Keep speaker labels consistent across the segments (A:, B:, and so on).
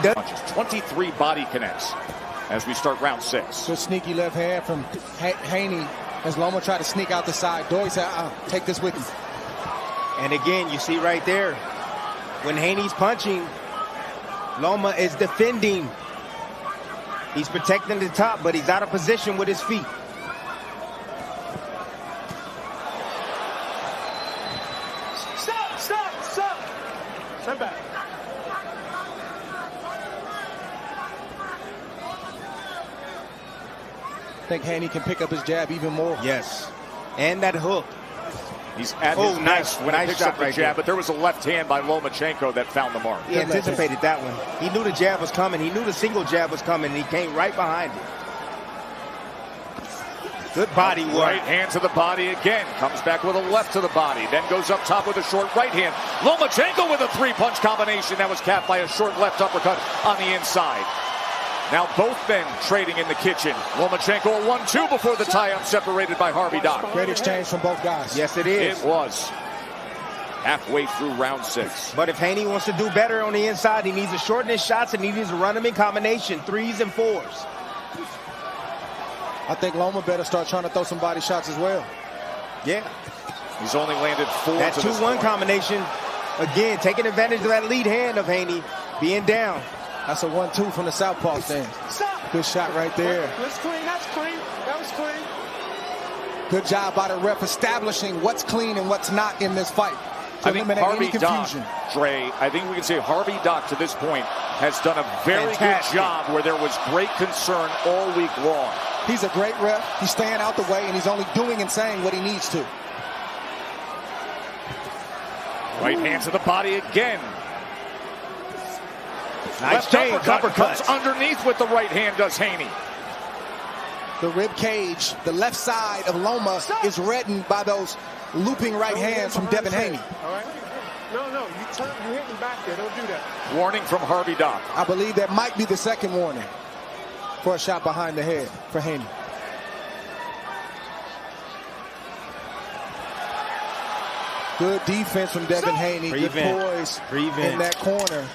A: Punches. 23 body connects as we start round 6.
B: Good sneaky left hand from Haney as Loma tried to sneak out the side. Dory said, take this with you.
C: And again, you see right there, when Haney's punching, Loma is defending. He's protecting the top, but he's out of position with his feet.
D: Stop. Stand back.
B: I think Haney can pick up his jab even more.
C: Yes. And that hook.
A: He's at his best when he picks up the
C: right
A: jab,
C: there.
A: but there was a left hand by Lomachenko that found the mark.
C: He anticipated that one. He knew the jab was coming. He knew the single jab was coming, and he came right behind it. Good body work.
A: Right hand to the body again. Comes back with a left to the body. Then goes up top with a short right hand. Lomachenko with a 3-punch combination. That was capped by a short left uppercut on the inside. Now both men trading in the kitchen. Lomachenko a 1-2 before the tie-up, separated by Harvey Dock.
B: Great exchange from both guys.
C: Yes, it is.
A: It was. Halfway through round 6.
C: But if Haney wants to do better on the inside, he needs to shorten his shots and he needs to run them in combination, 3s and 4s.
B: I think Loma better start trying to throw some body shots as well.
C: Yeah.
A: He's only landed 4
C: That
A: to this
C: 2-1
A: point.
C: combination, again, taking advantage of that lead hand of Haney being down.
B: That's a 1-2 from the southpaw stance. Good shot right there.
D: That's clean. That was clean.
B: Good job by the ref establishing what's clean and what's not in this fight to
A: I think
B: eliminate
A: Harvey
B: any confusion.
A: Dock, Dre, I think we can say Harvey Dock to this point has done a very
C: Fantastic.
A: good job where there was great concern all week long.
B: He's a great ref. He's staying out the way, and he's only doing and saying what he needs to.
A: Right hand to the body again.
C: Nice
A: Left uppercut
C: uppercuts.
A: comes underneath with the right hand, does Haney.
B: The rib cage, the left side of Loma is reddened by those looping right hands from Devin Haney.
D: All right? No, you hit him back there. Don't do that.
A: Warning from Harvey Dock.
B: I believe that might be the second warning for a shot behind the head for Haney. Good defense from Devin Haney. Good poise in that corner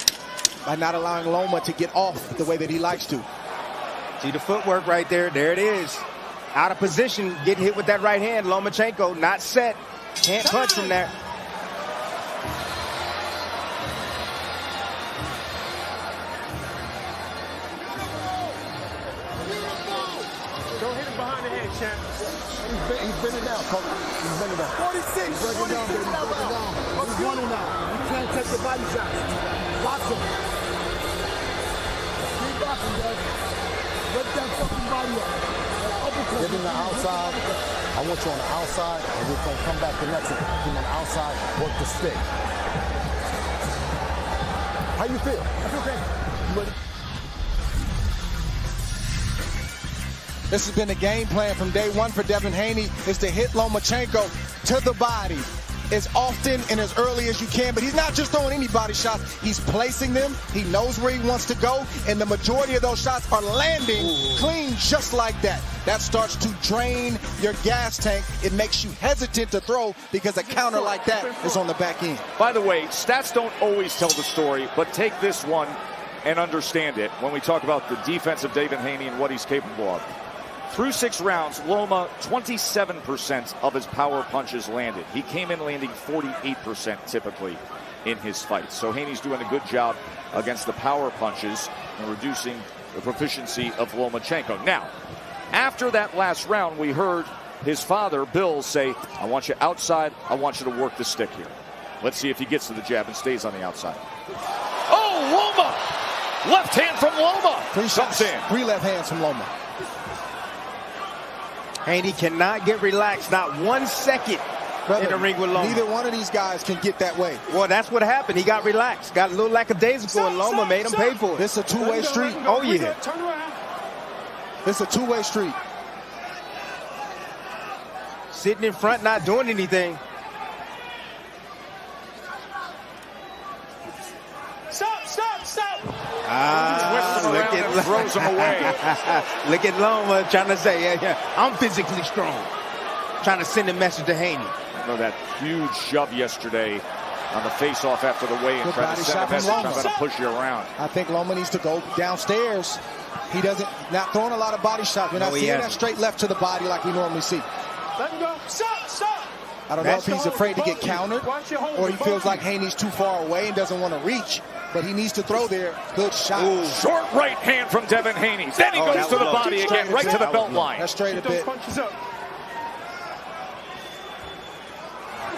B: by not allowing Loma to get off the way that he likes to.
C: See the footwork right there. There it is. Out of position, getting hit with that right hand. Lomachenko not set. Can't punch from there.
D: Don't hit him behind the head, champ.
E: He's bending down, coach. He's bending down. 46. He's breaking down, baby. He's breaking down. He's running now. You can't take the body shots. Box him. Keep boxing, guys. Break that fucking body up. Get in the outside. I want you on the outside, and we're going to come back to next. Get on the outside, work the stick. How you feel? I feel great. You ready?
B: This has been the game plan from day one for Devin Haney, is to hit Lomachenko to the body as often and as early as you can. But he's not just throwing any body shots. He's placing them. He knows where he wants to go. And the majority of those shots are landing clean just like that. That starts to drain your gas tank. It makes you hesitant to throw because a counter like that is on the back end.
A: By the way, stats don't always tell the story, but take this one and understand it when we talk about the defense of Devin Haney and what he's capable of. Through 6 rounds, Loma, 27% of his power punches landed. He came in landing 48% typically in his fights. So Haney's doing a good job against the power punches and reducing the proficiency of Lomachenko. Now, after that last round, we heard his father, Bill, say, I want you outside. I want you to work the stick here. Let's see if he gets to the jab and stays on the outside. Oh, Loma! Left hand from Loma.
B: 3 shots in. 3 left hands from Loma.
C: Haney cannot get relaxed, not 1 second in the ring with Loma.
B: Neither one of these guys can get that way.
C: Well, that's what happened. He got relaxed, got a little lackadaisical, and Loma made him pay for it.
B: This is a two-way street.
C: Oh, yeah.
D: Turn around.
B: This is a two-way street.
C: Sitting in front, not doing anything.
D: Stop.
C: Look at
A: throws him away.
C: Look at Loma trying to say, I'm physically strong. Trying to send a message to Haney.
A: You know, that huge shove yesterday on the face-off after the weigh-in, trying to send a message, I'm going to push you around.
B: I think Loma needs to go downstairs. He doesn't, not throwing a lot of body shots. We're not seeing that straight left to the body like we normally see.
D: Let him go. Stop.
B: I don't know if he's afraid to get countered or he feels like Haney's too far away and doesn't want to reach, but he needs to throw there. Good shot.
A: Ooh. Short right hand from Devin Haney. Then he goes to the body again, right to the belt line.
B: That's straight a bit.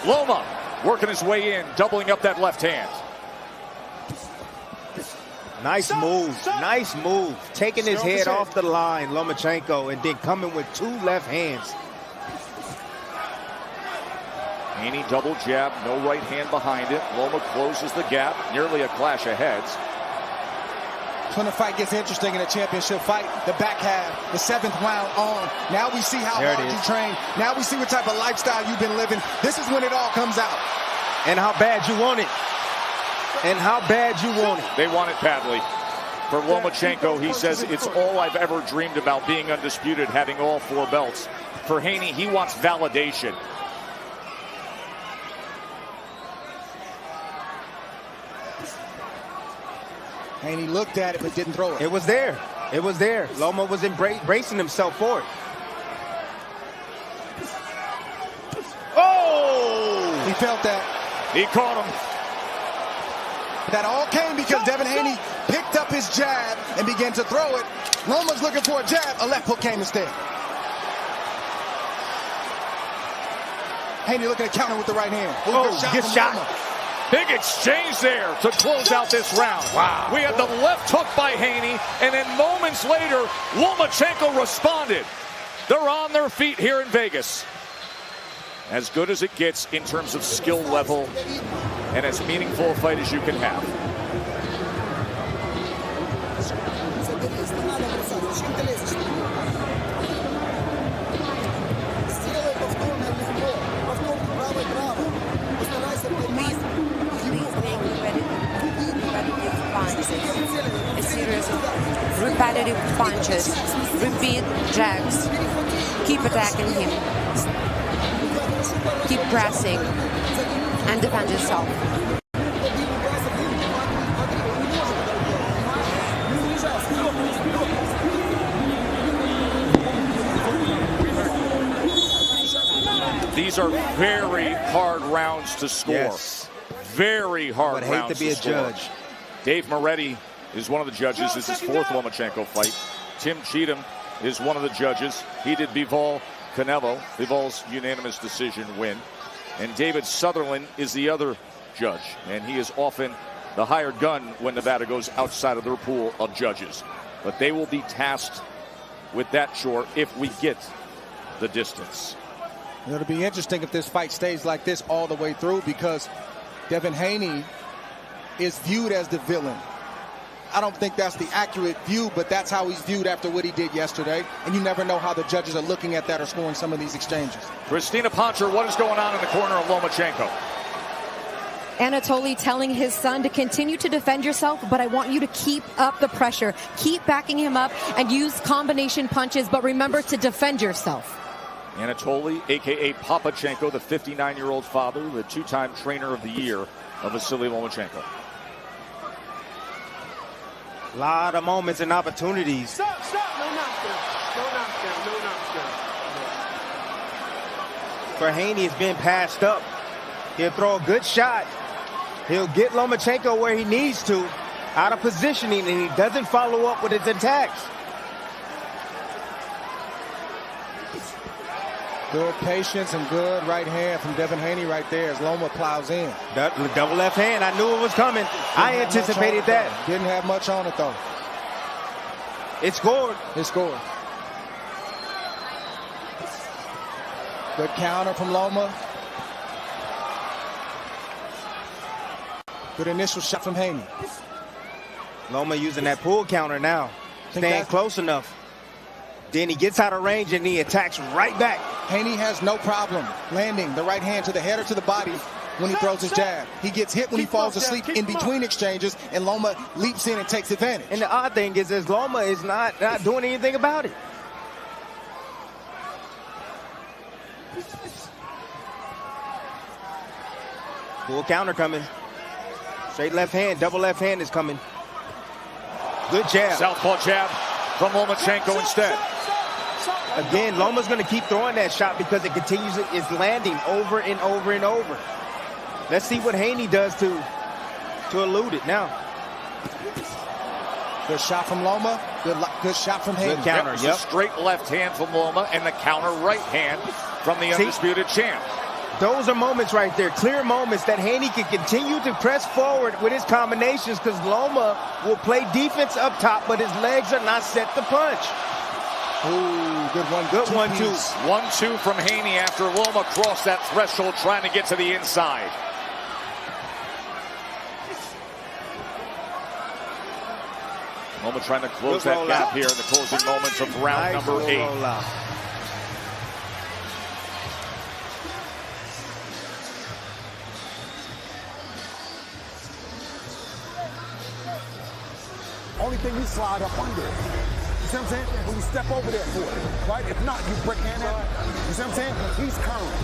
A: Loma working his way in, doubling up that left hand.
C: Nice move. Taking his head off the line, Lomachenko, and then coming with 2 left hands.
A: Haney double jab, no right hand behind it. Loma closes the gap, nearly a clash of heads.
B: When the fight gets interesting in a championship fight, the back half, the 7th round on. Now we see how hard you train. Now we see what type of lifestyle you've been living. This is when it all comes out.
C: And how bad you want it.
A: They want it badly. For Lomachenko, he says, it's all I've ever dreamed about, being undisputed, having all 4 belts. For Haney, he wants validation.
B: Haney looked at it but didn't throw it.
C: It was there. Loma was bracing himself for it. Oh!
B: He felt that.
A: He caught him.
B: That all came because Devin Haney picked up his jab and began to throw it. Loma's looking for a jab. A left hook came instead. Haney looking to counter with the right hand.
C: Good shot.
A: Big exchange there to close out this round. Wow. We had the left hook by Haney, and then moments later, Lomachenko responded. They're on their feet here in Vegas. As good as it gets in terms of skill level, and as meaningful a fight as you can have.
F: A series of repetitive punches, repeat jabs, keep attacking him, keep pressing, and defend yourself.
A: These are very hard rounds to score.
C: Yes.
A: Very hard rounds to score.
C: I would hate to be a judge.
A: Dave Moretti is one of the judges. This is his 4th Lomachenko fight. Tim Cheatham is one of the judges. He did Bivol Canelo. Bivol's unanimous decision win. And David Sutherland is the other judge. And he is often the hired gun when Nevada goes outside of their pool of judges. But they will be tasked with that chore if we get the distance.
B: It'll be interesting if this fight stays like this all the way through, because Devin Haney is viewed as the villain. I don't think that's the accurate view, but that's how he's viewed after what he did yesterday. And you never know how the judges are looking at that or scoring some of these exchanges.
A: Christina Poncher, what is going on in the corner of Lomachenko?
F: Anatoly telling his son to continue to defend yourself, but I want you to keep up the pressure. Keep backing him up and use combination punches, but remember to defend yourself.
A: Anatoly, a.k.a. Papachenko, the 59-year-old father, the 2-time trainer of the year of Vasiliy Lomachenko.
C: A lot of moments and opportunities.
D: Stop. No knockdown.
C: For Haney, it's been passed up. He'll throw a good shot. He'll get Lomachenko where he needs to, out of positioning, and he doesn't follow up with his attacks.
B: Good patience and good right hand from Devin Haney right there as Loma plows in.
C: Double left hand. I knew it was coming. I anticipated that.
B: Didn't have much on it, though.
C: It scored.
B: Good counter from Loma. Good initial shot from Haney.
C: Loma using that pull counter now. Staying close enough. Then he gets out of range and he attacks right back.
B: Haney has no problem landing the right hand to the head or to the body when he throws his jab. He gets hit when he falls asleep in between exchanges, and Loma leaps in and takes advantage.
C: And the odd thing is Loma is not doing anything about it. Full counter coming. Straight left hand, double left hand is coming. Good jab.
A: Southpaw jab from Lomachenko instead.
C: Again, Loma's going to keep throwing that shot because it continues, it's landing over and over and over. Let's see what Haney does to elude it now.
B: Good shot from Loma. Good shot from Haney.
C: Good counter.
A: Yep. A straight left hand from Loma and the counter right hand from the undisputed champ.
C: Those are moments right there, clear moments that Haney can continue to press forward with his combinations because Loma will play defense up top, but his legs are not set to punch.
B: Ooh, good one.
C: Good 1-2.
A: 1-2 from Haney after Loma crossed that threshold trying to get to the inside. Loma trying to close that gap here in the closing moments of round number 8.
E: Only thing, you slide up under it. You see what I'm saying? When you step over there for it, right? If not, you break hand at it. You see what I'm saying? He's curling.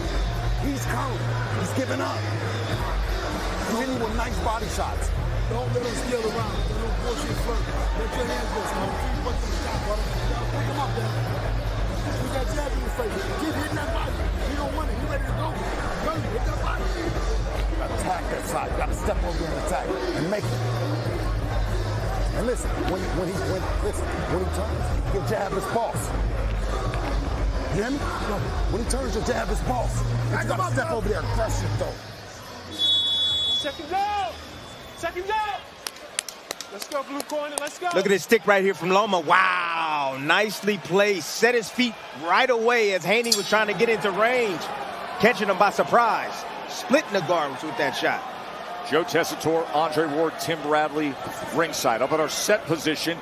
E: He's curling. He's giving up. He's hitting you with nice body shots.
D: Don't let him steal around. Don't bullshit flirt. Let your hands go, son. Keep punching the shot, brother. Pick him up, man. You got jab in your face. Keep hitting that body. You don't want it. You ready to go. Go, hit that body.
E: Attack that shot. You got to step over and attack and make it. And listen, when he turns, your jab is false. You hear me? When he turns, your jab is false. You got to step over there and crush it, though.
D: Second down. Second down. Let's go, blue corner. Let's go.
C: Look at this stick right here from Loma. Wow, nicely placed. Set his feet right away as Haney was trying to get into range. Catching him by surprise. Splitting the guards with that shot.
A: Joe Tessitore, Andre Ward, Tim Bradley, ringside. Up at our set position,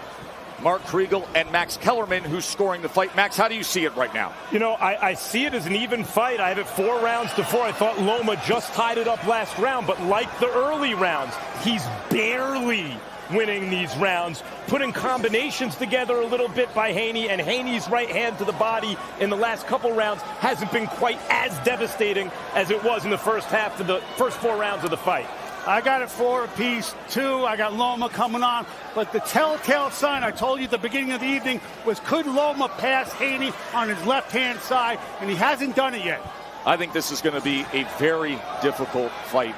A: Mark Kriegel and Max Kellerman, who's scoring the fight. Max, how do you see it right now?
G: You know, I see it as an even fight. I have it 4 rounds to 4. I thought Loma just tied it up last round, but like the early rounds, he's barely winning these rounds, putting combinations together a little bit by Haney, and Haney's right hand to the body in the last couple rounds hasn't been quite as devastating as it was in the first half of the first 4 rounds of the fight.
H: I got it 4 apiece, 2. I got Loma coming on. But the telltale sign I told you at the beginning of the evening was, could Loma pass Haney on his left-hand side? And he hasn't done it yet.
A: I think this is going to be a very difficult fight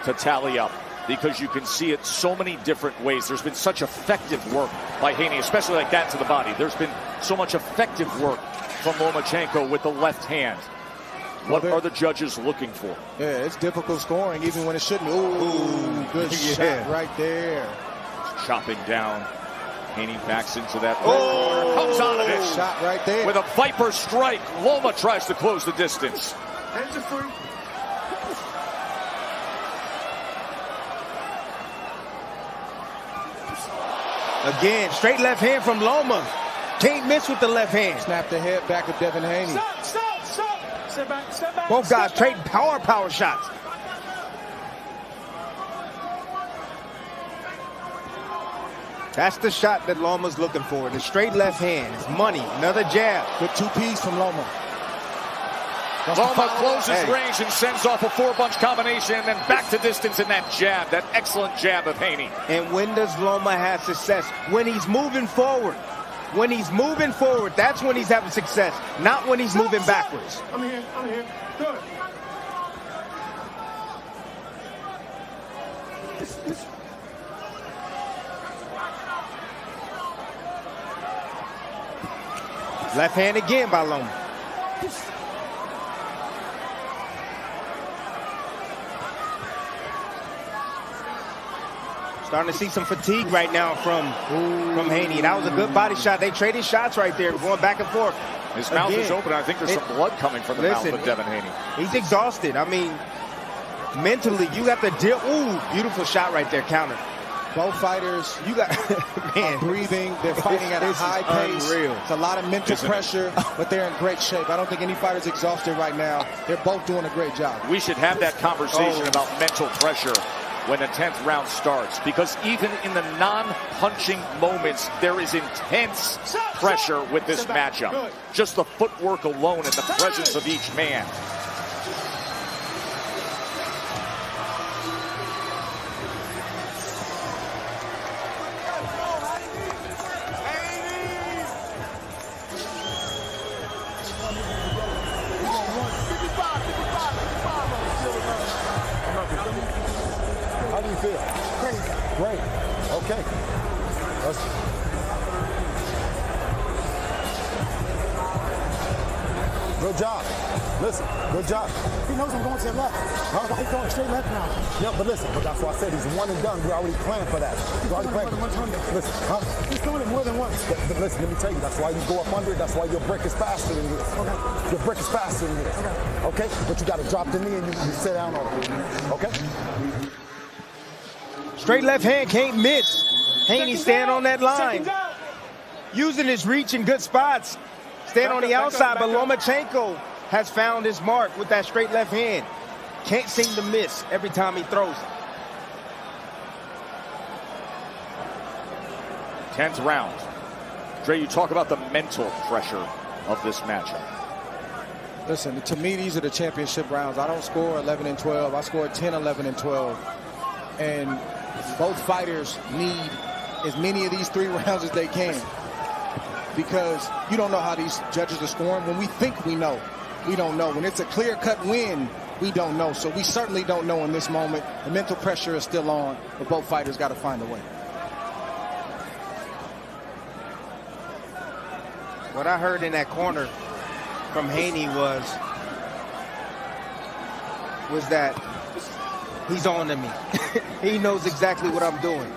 A: to tally up because you can see it so many different ways. There's been such effective work by Haney, especially like that to the body. There's been so much effective work from Lomachenko with the left hand. What are the judges looking for?
B: Yeah, it's difficult scoring, even when it shouldn't. Ooh, good shot right there.
A: Chopping down. Haney backs into that. Oh, comes out of it.
B: Shot right there.
A: With a Viper strike, Loma tries to close the distance.
D: Hands are free.
C: Again, straight left hand from Loma. Can't miss with the left hand.
B: Snap the head back of Devin Haney.
D: Stop, stop, stop. Step back, step back.
C: Both guys trading power shots. That's the shot that Loma's looking for. The straight left hand. It's money. Another jab.
B: Good 2-piece from Loma.
A: Loma closes range and sends off a 4-bunch combination and then back to distance in that jab. That excellent jab of Haney.
C: And when does Loma have success? When he's moving forward. When he's moving forward, that's when he's having success. Not when he's moving backwards.
D: I'm here. I'm here. Good.
C: Left hand again by Loma. Starting to see some fatigue right now from Haney. That was a good body shot. They traded shots right there, going back and forth.
A: His mouth is open. I think there's some blood coming from the mouth of Devin Haney.
C: He's exhausted. I mean, mentally, you got to deal. Ooh, beautiful shot right there, counter.
B: Both fighters,
C: you got man,
B: breathing. They're fighting at a high pace.
C: Unreal.
B: It's a lot of mental pressure, but they're in great shape. I don't think any fighter's exhausted right now. They're both doing a great job.
A: We should have that conversation about mental pressure when the 10th round starts, because even in the non-punching moments, there is intense pressure with this matchup. Just the footwork alone and the presence of each man.
E: Good job. Listen, good job.
D: He knows I'm going to the left. Huh? He's going straight left now.
E: Yeah, but listen, but that's why I said he's one and done. We already planned for that.
D: He's
E: We already
D: doing it
E: planned.
D: more than 100.
E: Listen, huh?
D: He's doing it more than once.
E: But listen, let me tell you, that's why you go up under it. That's why your break is faster than this.
D: Okay.
E: Your break is faster than this. Okay? But you got to drop the knee and you sit down on it. Okay?
C: Straight left hand can't miss. Haney stand on that line. Using his reach in good spots. Stand on the outside, but Lomachenko has found his mark with that straight left hand. Can't seem to miss every time he throws it.
A: 10th round. Dre, you talk about the mental pressure of this matchup.
B: Listen, to me, these are the championship rounds. I don't score 11 and 12. I score 10, 11, and 12. And both fighters need as many of these 3 rounds as they can, because you don't know how these judges are scoring. When we think we know, we don't know. When it's a clear-cut win, we don't know. So we certainly don't know in this moment. The mental pressure is still on, but both fighters got to find a way.
C: What I heard in that corner from Haney was that he's on to me. He knows exactly what I'm doing.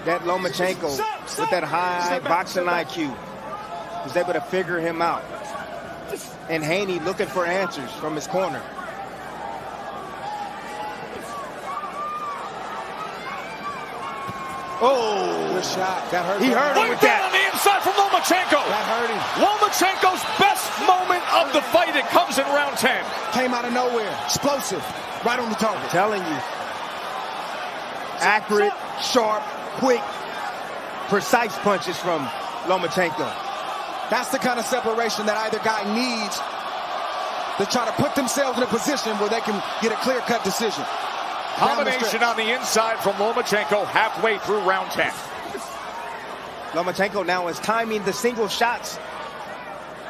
C: That Lomachenko, with that high boxing IQ, was able to figure him out. And Haney looking for answers from his corner. Oh,
B: good shot. That hurt.
C: He hurt him with that.
A: On the inside from Lomachenko.
B: That hurt him.
A: Lomachenko's best moment of the fight. It comes in round 10.
B: Came out of nowhere. Explosive. Right on the target.
C: I'm telling you. Accurate, sharp, quick, precise punches from Lomachenko.
B: That's the kind of separation that either guy needs to try to put themselves in a position where they can get a clear-cut decision.
A: Combination on the inside from Lomachenko halfway through round 10.
C: Lomachenko now is timing the single shots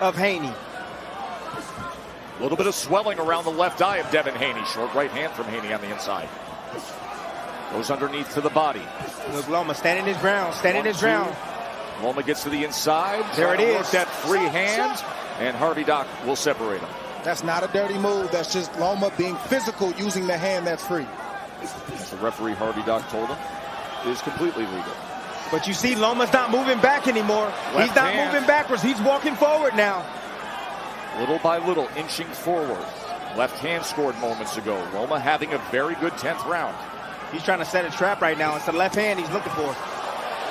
C: of Haney.
A: A little bit of swelling around the left eye of Devin Haney. Short right hand from Haney on the inside. Goes underneath to the body.
C: Look, Loma standing his ground, standing his ground.
A: Loma gets to the inside.
C: There it is.
A: Work that free hand, and Harvey Dock will separate him.
B: That's not a dirty move. That's just Loma being physical using the hand that's free.
A: As the referee Harvey Dock told him, is completely legal.
C: But you see, Loma's not moving back anymore. He's not moving backwards. He's walking forward now.
A: Little by little, inching forward. Left hand scored moments ago. Loma having a very good 10th round.
C: He's trying to set a trap right now. It's the left hand he's looking for.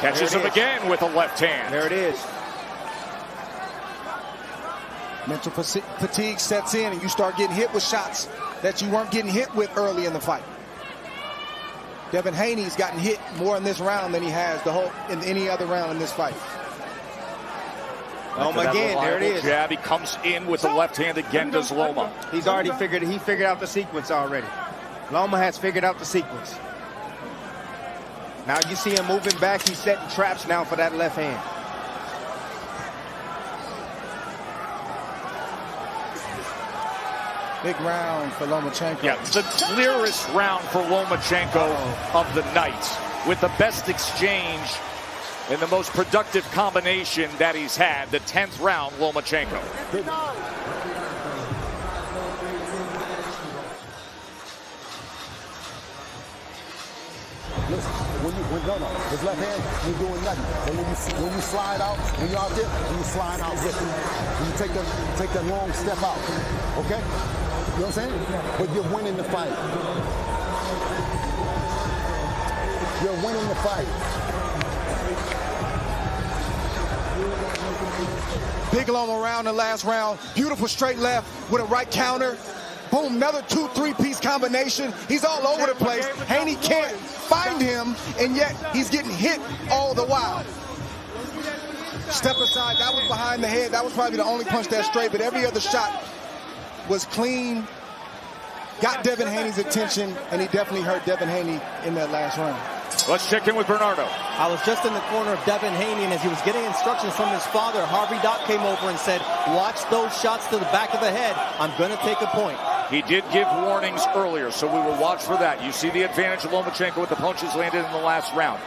A: Catches him again with a left hand.
C: There it is.
B: Mental fatigue sets in, and you start getting hit with shots that you weren't getting hit with early in the fight. Devin Haney's gotten hit more in this round than he has in any other round in this fight.
C: Loma again, there it is.
A: Jab, he comes in with the left hand again, does Loma.
C: He's already figured out the sequence already. Loma has figured out the sequence. Now you see him moving back. He's setting traps now for that left hand.
B: Big round for Lomachenko.
A: Yeah, the clearest round for Lomachenko of the night, with the best exchange and the most productive combination that he's had. The 10th round, Lomachenko.
E: Listen, his left hand, you're doing nothing. And when you slide out, when you're out there, when you slide out with him, when you take that long step out, okay? You know what I'm saying? But you're winning the fight. You're winning the fight.
B: Big Loma around the last round. Beautiful straight left with a right counter. Boom, another 2-3-piece combination. He's all over the place. Haney can't find him, and yet he's getting hit all the while. Step aside, that was behind the head. That was probably the only punch that's straight, but every other shot was clean. Got Devin Haney's attention, and he definitely hurt Devin Haney in that last round.
A: Let's check in with Bernardo.
I: I was just in the corner of Devin Haney, and as he was getting instructions from his father, Harvey Dock came over and said, watch those shots to the back of the head. I'm going to take a point.
A: He did give warnings earlier, so we will watch for that. You see the advantage of Lomachenko with the punches landed in the last round.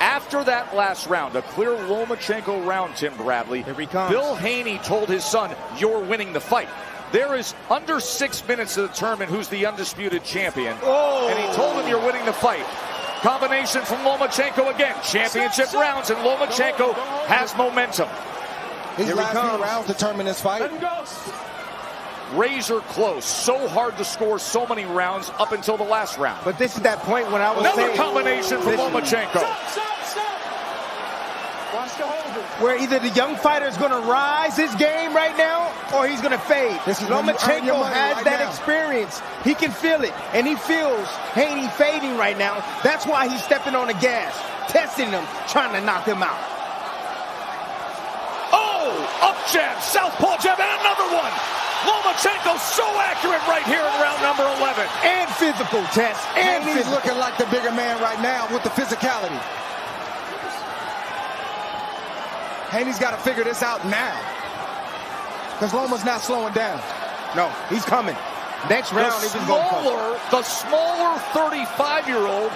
A: After that last round, a clear Lomachenko round, Tim Bradley,
C: Here he comes.
A: Bill Haney told his son, "You're winning the fight." There is under 6 minutes to determine who's the undisputed champion.
C: Oh.
A: And he told him, "You're winning the fight." Combination from Lomachenko again. Championship rounds, and Lomachenko has momentum.
B: His
C: Here he
B: last few
C: comes.
B: rounds determine this fight.
A: Razor close. So hard to score so many rounds up until the last round.
C: But this is that point when I was
A: Another
C: saying,
A: combination from
C: listen,
A: Lomachenko.
C: where either the young fighter is going to rise his game right now or he's going to fade.
B: This is when you earn your
C: Lomachenko
B: money
C: has
B: right
C: that
B: now.
C: experience. He can feel it, and he feels Haney fading right now. That's why he's stepping on the gas, testing him, trying to knock him out.
A: Oh, up jab, southpaw jab, and another one. Lomachenko so accurate right here in round number 11.
C: And physical, Tess, and
B: Haney's
C: physical.
B: looking like the bigger man right now with the physicality. Haney's got to figure this out now, because Loma's not slowing down.
C: No, he's coming. Next round, he's going to come.
A: The smaller 35-year-old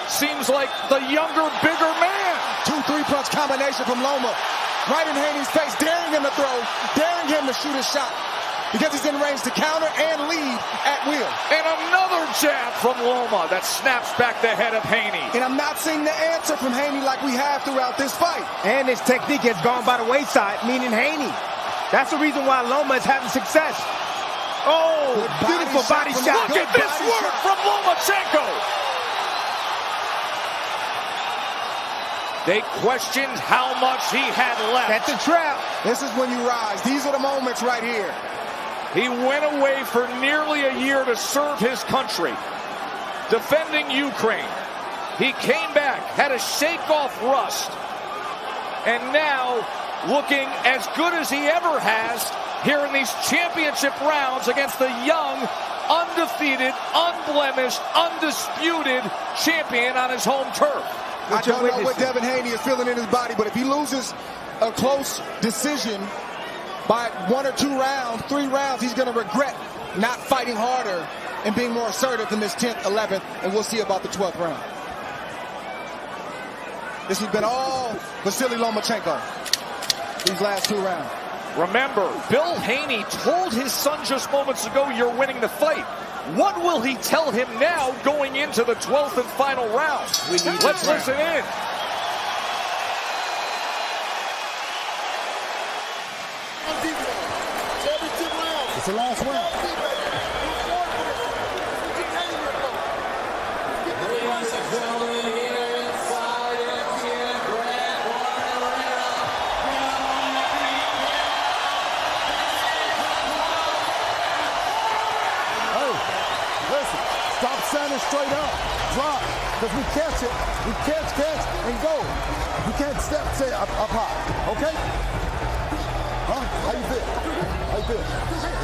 A: seems like the younger, bigger man.
B: 2-3 punch combination from Loma, right in Haney's face, daring him to throw, daring him to shoot a shot, because he's in range to counter and lead at will.
A: And another jab from Loma that snaps back the head of Haney.
B: And I'm not seeing the answer from Haney like we have throughout this fight.
C: And his technique has gone by the wayside, meaning Haney. That's the reason why Loma is having success. Oh, beautiful body shot.
A: Look at this work from Lomachenko. They questioned how much he had left.
C: That's a trap.
B: This is when you rise. These are the moments right here.
A: He went away for nearly a year to serve his country, defending Ukraine. He came back, had to shake off rust, and now looking as good as he ever has here in these championship rounds against the young, undefeated, unblemished, undisputed champion on his home turf.
B: I don't know what Devin Haney is feeling in his body, but if he loses a close decision by 1 or 2 rounds, 3 rounds, he's going to regret not fighting harder and being more assertive in this 10th, 11th, and we'll see about the 12th round. This has been all Vasiliy Lomachenko these last 2 rounds.
A: Remember, Bill Haney told his son just moments ago, "You're winning the fight." What will he tell him now going into the 12th and final round? Let's listen in.
E: It's the last round. Stop standing straight up. Drop. Because we catch it. We catch, and go. You can't stay up high. Okay? Huh? How you feel? How you feel?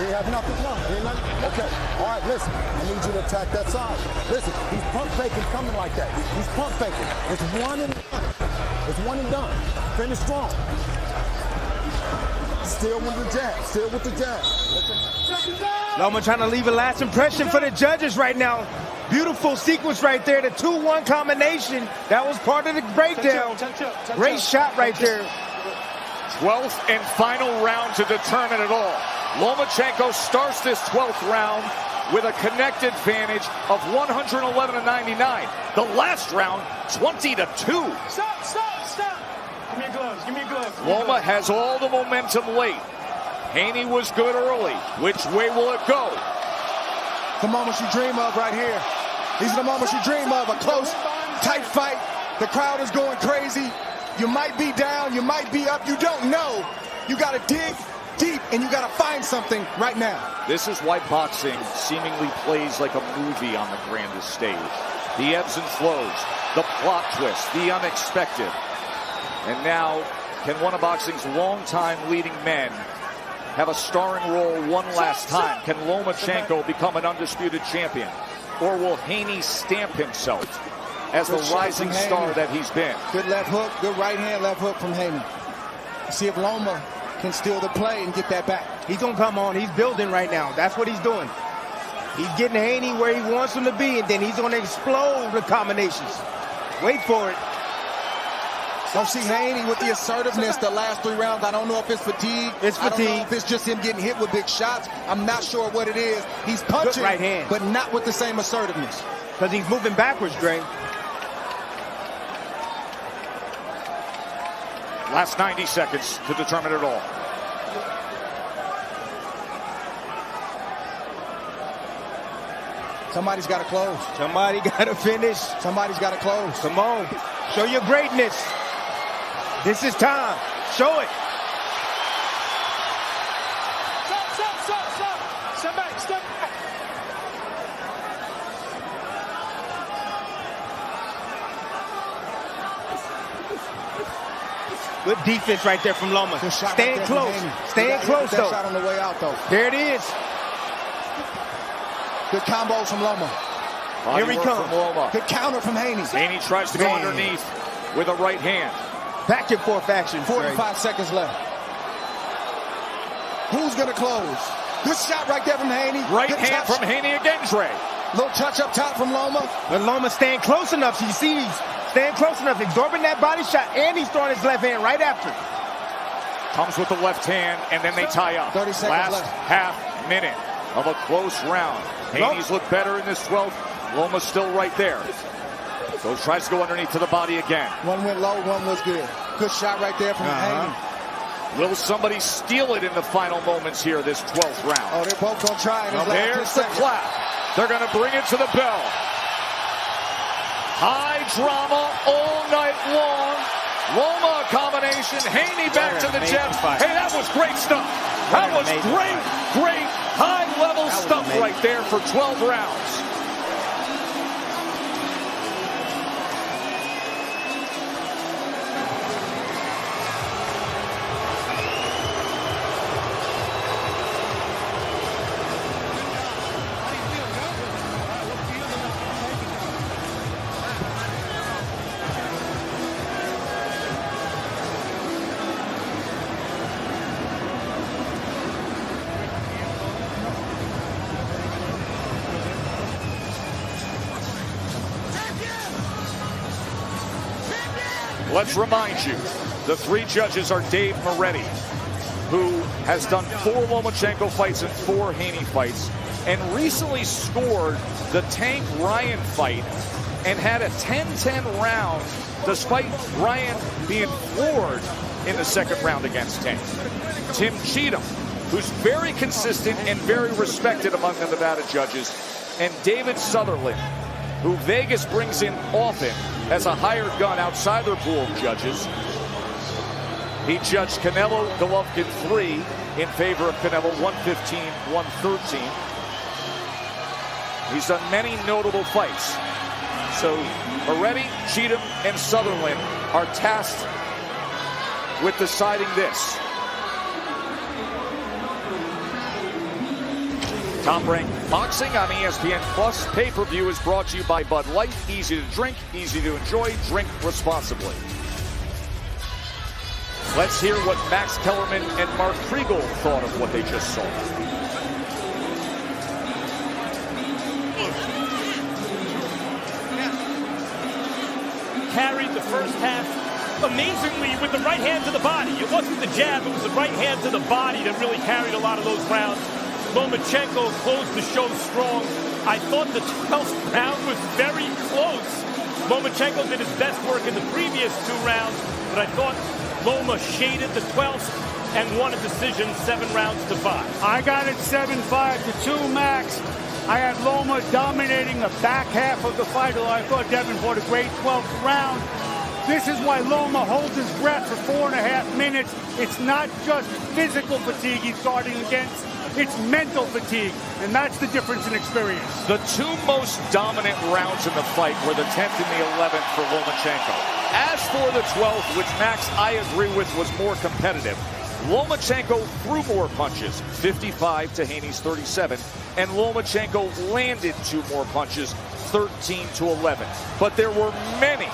E: You have nothing? No. You ain't nothing? Okay. All right, listen. I need you to attack that side. Listen, he's pump faking coming like that. He's pump faking. It's one and done. It's one and done. Finish strong. Still with the jab. Still with the jab.
C: Loma trying to leave a last impression for the judges right now. Beautiful sequence right there. The 2-1 combination. That was part of the breakdown. Great shot right there.
A: 12th and final round to determine it all. Lomachenko starts this 12th round with a connect advantage of 111-99. The last round, 20-2.
H: Stop. Give me your gloves. Give me your gloves.
A: Loma has all the momentum late. Haney was good early. Which way will it go?
B: The moments you dream of right here. These are the moments you dream of. A close, tight fight. The crowd is going crazy. You might be down. You might be up. You don't know. You got to dig deep, and you got to find something right now.
A: This is why boxing seemingly plays like a movie on the grandest stage. The ebbs and flows, the plot twist, the unexpected. And now, can one of boxing's longtime leading men have a starring role one last time? Can Lomachenko become an undisputed champion? Or will Haney stamp himself as the rising star that he's been?
B: Good left hook, good right hand left hook from Haney. See if Loma can steal the play and get that back.
C: He's going to come on. He's building right now. That's what he's doing. He's getting Haney where he wants him to be, and then he's going to explode the combinations. Wait for it.
B: Don't see Haney with the assertiveness the last 3 rounds. I don't know if it's fatigue.
C: It's
B: I don't know
C: fatigue.
B: if it's just him getting hit with big shots. I'm not sure what it is. He's punching,
C: right hand,
B: but not with the same assertiveness.
C: Because he's moving backwards, Dre.
A: Last 90 seconds to determine it all.
B: Somebody's got to close.
C: Somebody got to finish.
B: Somebody's got to close.
C: Come on. Show your greatness. This is time. Show it.
D: Stop. Step back. Step back.
C: Good defense right there from Loma. Staying
B: right
C: close. Staying close, though.
B: Shot on the way out, though.
C: There it is.
B: Good combos from Loma.
C: Here he comes.
B: Good counter from Haney.
A: Haney tries to go underneath with a right hand.
C: Back and forth action.
B: 45 seconds left. Who's going to close? Good shot right there from Haney.
A: Right
B: Good
A: hand
B: touch.
A: from Haney again, Dre.
B: Little touch up top from Loma.
C: But Loma's staying close enough. You see, he's staying close enough, absorbing that body shot, and he's throwing his left hand right after.
A: Comes with the left hand, and then they tie up.
B: 30 seconds
A: Last
B: left.
A: half minute of a close round. Haney's looked better in this 12th. Loma's still right there. So tries to go underneath to the body again.
B: One went low, one was good. Good shot right there from Haney.
A: Will somebody steal it in the final moments here, this 12th round?
B: Oh, they're both going to try it.
A: There's the clap. They're going to bring it to the bell. High drama all night long. Loma combination. Haney back to the jab. Hey, that was great stuff. That was great high-level stuff right there for 12 rounds. Let's remind you, the 3 judges are Dave Moretti, who has done 4 Lomachenko fights and 4 Haney fights, and recently scored the Tank Ryan fight and had a 10-10 round despite Ryan being floored in the second round against Tank. Tim Cheatham, who's very consistent and very respected among the Nevada judges, and David Sutherland, who Vegas brings in often as a hired gun outside their pool of judges. He judged Canelo Golovkin 3 in favor of Canelo 115-113. He's done many notable fights. So Moretti, Cheatham, and Sutherland are tasked with deciding this. Top Rank Boxing on ESPN Plus pay-per-view is brought to you by Bud Light. Easy to drink, easy to enjoy. Drink responsibly. Let's hear what Max Kellerman and Mark Kriegel thought of what they just saw.
G: Carried the first half amazingly with the right hand to the body. It wasn't the jab, it was the right hand to the body that really carried a lot of those rounds. Lomachenko closed the show strong. I thought the 12th round was very close. Lomachenko did his best work in the previous 2 rounds, but I thought Loma shaded the 12th and won a decision 7 rounds to 5.
H: I got it 7-5 to 2, Max. I had Loma dominating the back half of the fight, although I thought Devin fought a great 12th round. This is why Loma holds his breath for 4.5 minutes. It's not just physical fatigue he's guarding against. It's mental fatigue, and that's the difference in experience.
A: The 2 most dominant rounds in the fight were the 10th and the 11th for Lomachenko. As for the 12th, which Max, I agree with, was more competitive, Lomachenko threw more punches, 55 to Haney's 37, and Lomachenko landed 2 more punches, 13 to 11. But there were many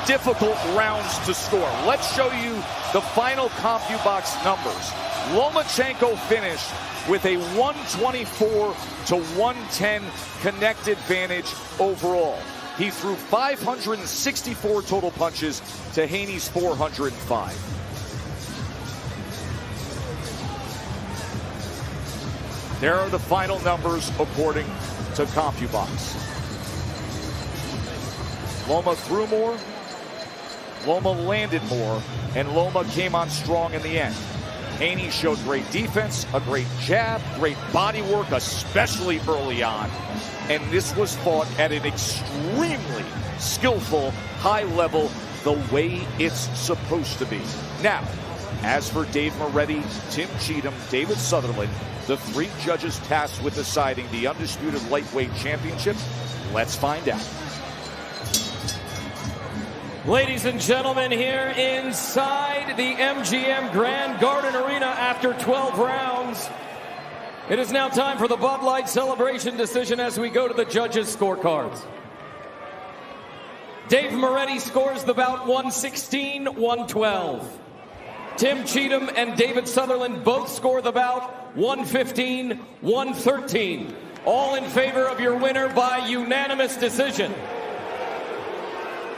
A: difficult rounds to score. Let's show you the final CompuBox numbers. Lomachenko finished with a 124 to 110 connect advantage overall. He threw 564 total punches to Haney's 405. There are the final numbers according to CompuBox. Loma threw more, Loma landed more, and Loma came on strong in the end. Haney showed great defense, a great jab, great body work, especially early on. And this was fought at an extremely skillful, high level, the way it's supposed to be. Now, as for Dave Moretti, Tim Cheatham, David Sutherland, the three judges tasked with deciding the undisputed lightweight championship, let's find out.
J: Ladies and gentlemen, here inside the MGM Grand Garden Arena after 12 rounds, it is now time for the Bud Light celebration decision as we go to the judges' scorecards. Dave Moretti scores the bout 116-112. Tim Cheatham and David Sutherland both score the bout 115-113. All in favor of your winner by unanimous decision.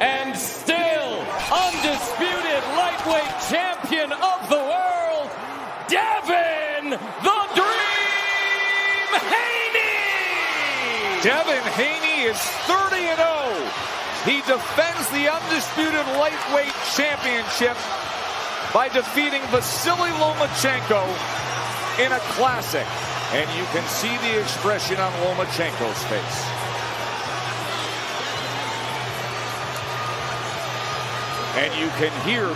J: And still undisputed lightweight champion of the world, Devin the Dream Haney!
A: Devin Haney is 30-0. He defends the undisputed lightweight championship by defeating Vasiliy Lomachenko in a classic. And you can see the expression on Lomachenko's face. And you can hear